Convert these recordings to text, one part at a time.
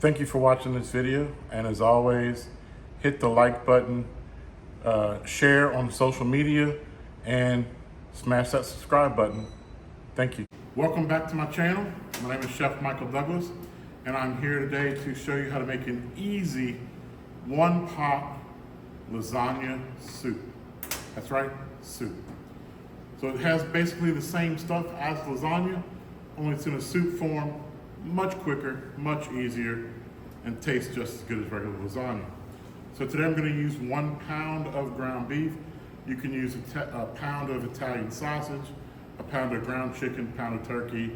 Thank you for watching this video, and as always, hit the like button, share on social media, and smash that subscribe button. Thank you. Welcome back to my channel. My name is Chef Michael Douglas, and I'm here today to show you how to make an easy one-pot lasagna soup. That's right, soup. So it has basically the same stuff as lasagna, only it's in a soup form, much quicker, much easier, and tastes just as good as regular lasagna. So today I'm going to use 1 pound of ground beef. You can use a pound of Italian sausage, a pound of ground chicken, a pound of turkey,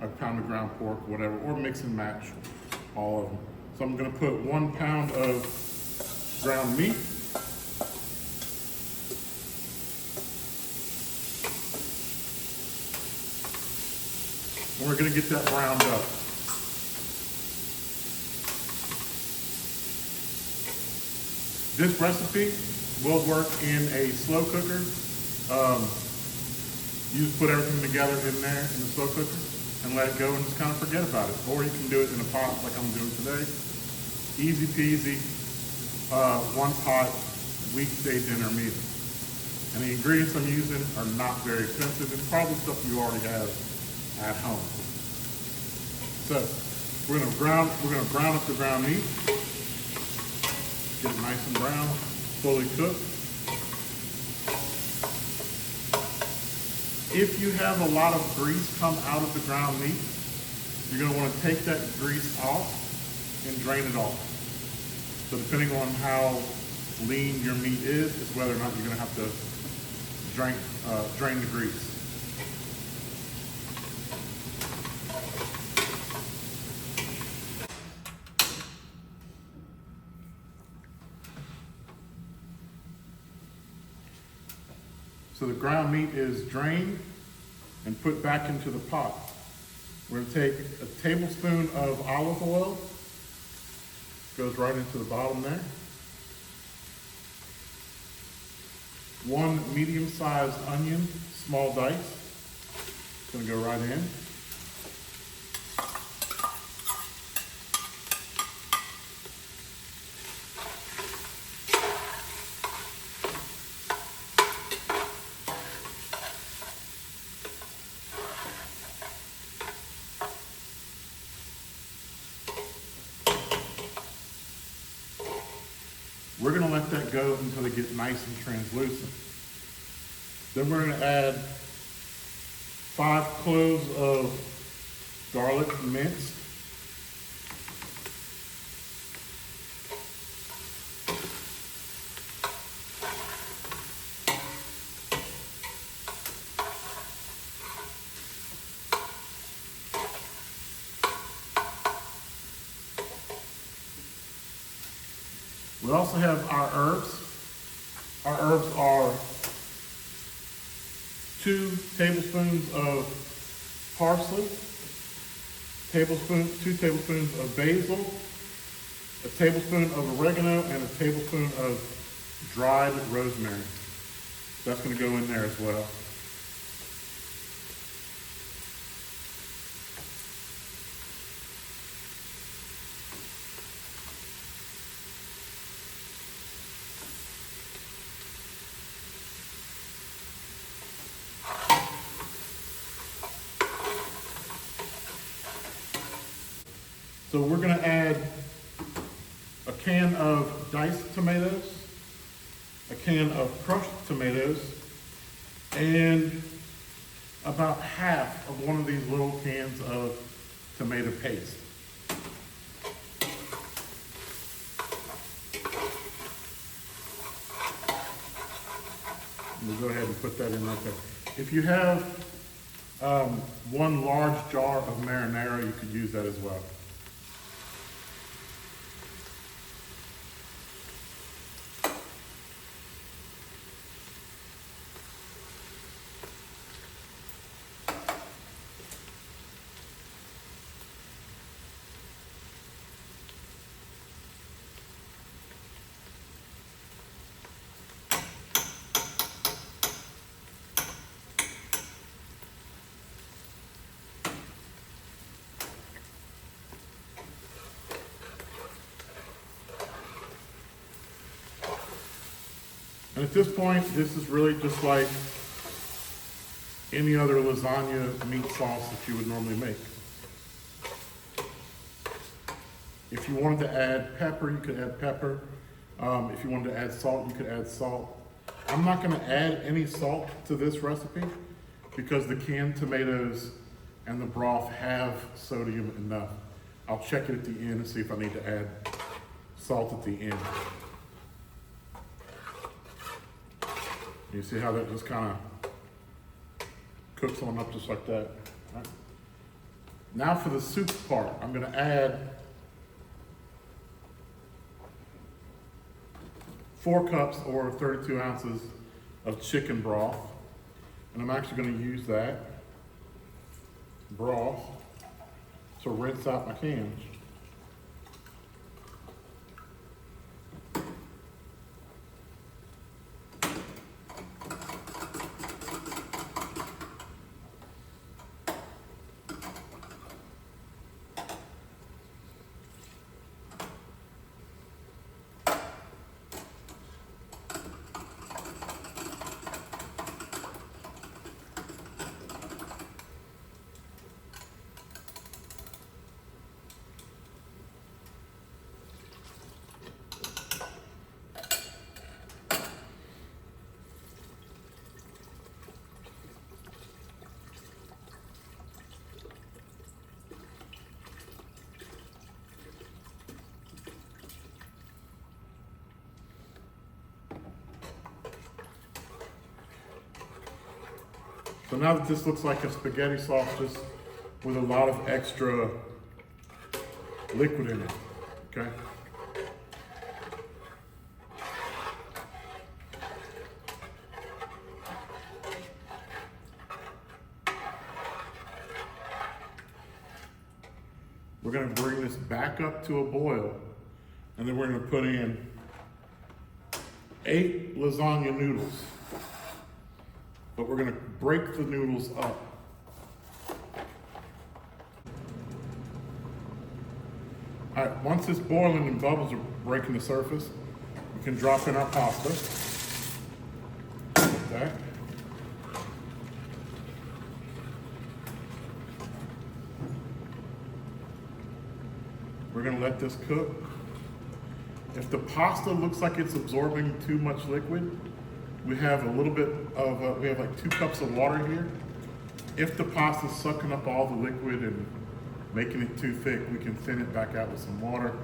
a pound of ground pork, whatever, or mix and match all of them. So I'm going to put 1 pound of ground meat. And we're going to get that browned up. This recipe will work in a slow cooker. You just put everything together in there in the slow cooker and let it go and just kind of forget about it. Or you can do it in a pot like I'm doing today. Easy peasy, one pot weekday dinner meal. And the ingredients I'm using are not very expensive and probably stuff you already have at home. So we're gonna brown up the ground meat. Get it nice and brown, fully cooked. If you have a lot of grease come out of the ground meat, you're going to want to take that grease off and drain it off. So depending on how lean your meat is whether or not you're going to have to drain the grease. So the ground meat is drained and put back into the pot. We're going to take a tablespoon of olive oil, goes right into the bottom there. 1 medium-sized onion, small dice, going to go right in. We're going to let that go until they get nice and translucent. Then we're going to add 5 cloves of garlic minced. We also have our herbs. Our herbs are 2 tablespoons of parsley, 2 tablespoons of basil, a tablespoon of oregano, and a tablespoon of dried rosemary. That's going to go in there as well. So we're going to add a can of diced tomatoes, a can of crushed tomatoes, and about half of one of these little cans of tomato paste. We'll go ahead and put that in right there. If you have 1 large jar of marinara, you could use that as well. And at this point, this is really just like any other lasagna meat sauce that you would normally make. If you wanted to add pepper, you could add pepper. If you wanted to add salt, you could add salt. I'm not gonna add any salt to this recipe because the canned tomatoes and the broth have sodium enough. I'll check it at the end and see if I need to add salt at the end. You see how that just kind of cooks on up just like that. Right. Now for the soup part, I'm gonna add 4 cups or 32 ounces of chicken broth. And I'm actually gonna use that broth to rinse out my cans. So now that this looks like a spaghetti sauce just with a lot of extra liquid in it, okay? We're gonna bring this back up to a boil, and then we're gonna put in 8 lasagna noodles. But we're gonna break the noodles up. All right, once it's boiling and bubbles are breaking the surface, we can drop in our pasta. Like that. We're gonna let this cook. If the pasta looks like it's absorbing too much liquid, we have a little bit of, we have like 2 cups of water here. If the pasta's sucking up all the liquid and making it too thick, we can thin it back out with some water,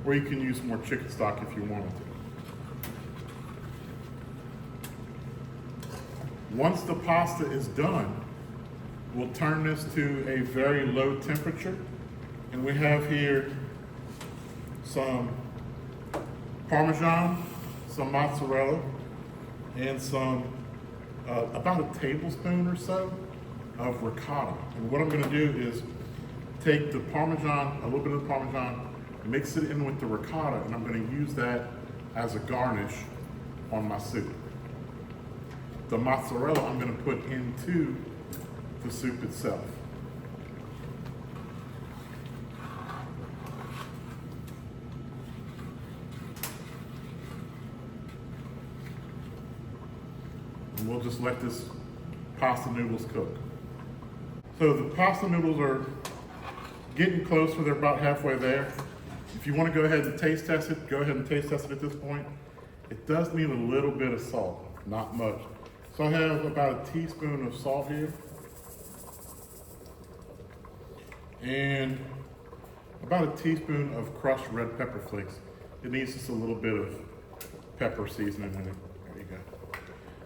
or you can use more chicken stock if you wanted to. Once the pasta is done, we'll turn this to a very low temperature. And we have here some Parmesan, some mozzarella, and some, about a tablespoon or so of ricotta. And what I'm gonna do is take the Parmesan, a little bit of the Parmesan, mix it in with the ricotta, and I'm gonna use that as a garnish on my soup. The mozzarella I'm gonna put into the soup itself. And we'll just let this pasta noodles cook. So the pasta noodles are getting closer, they're about halfway there. If you want to go ahead and taste test it, go ahead and taste test it at this point. It does need a little bit of salt, not much. So I have about a teaspoon of salt here. And about a teaspoon of crushed red pepper flakes. It needs just a little bit of pepper seasoning in it. There you go.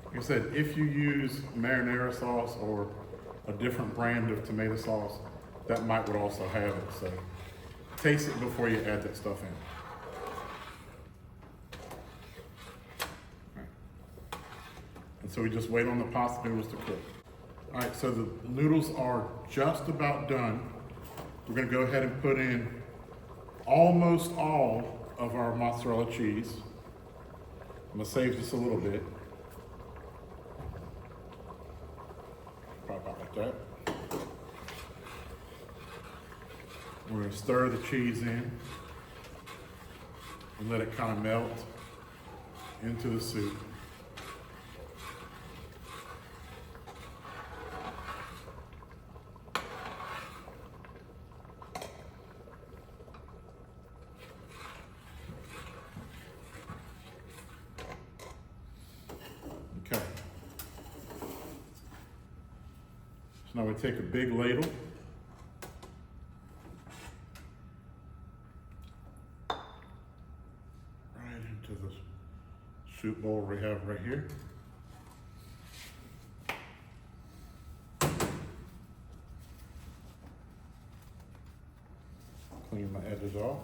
Like I said, if you use marinara sauce or a different brand of tomato sauce, that would also have it. So taste it before you add that stuff in. Right. And so we just wait on the pasta noodles to cook. All right, so the noodles are just about done. We're gonna go ahead and put in almost all of our mozzarella cheese. I'm gonna save just a little bit. Probably about like that. We're gonna stir the cheese in and let it kind of melt into the soup. Now we take a big ladle. Right into the soup bowl we have right here. Clean my edges off.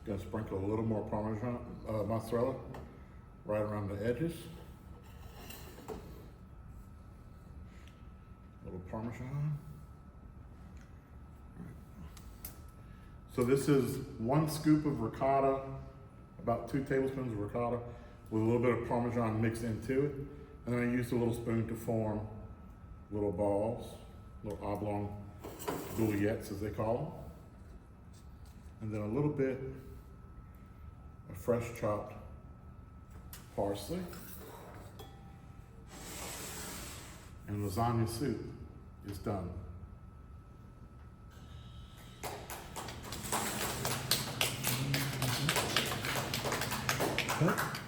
Gonna sprinkle a little more Parmesan, mozzarella right around the edges. A little Parmesan. So this is 1 scoop of ricotta, about 2 tablespoons of ricotta with a little bit of Parmesan mixed into it. And then I used a little spoon to form little balls, little oblong bouillettes as they call them. And then a little bit of fresh chopped parsley. And lasagna soup is done. Okay.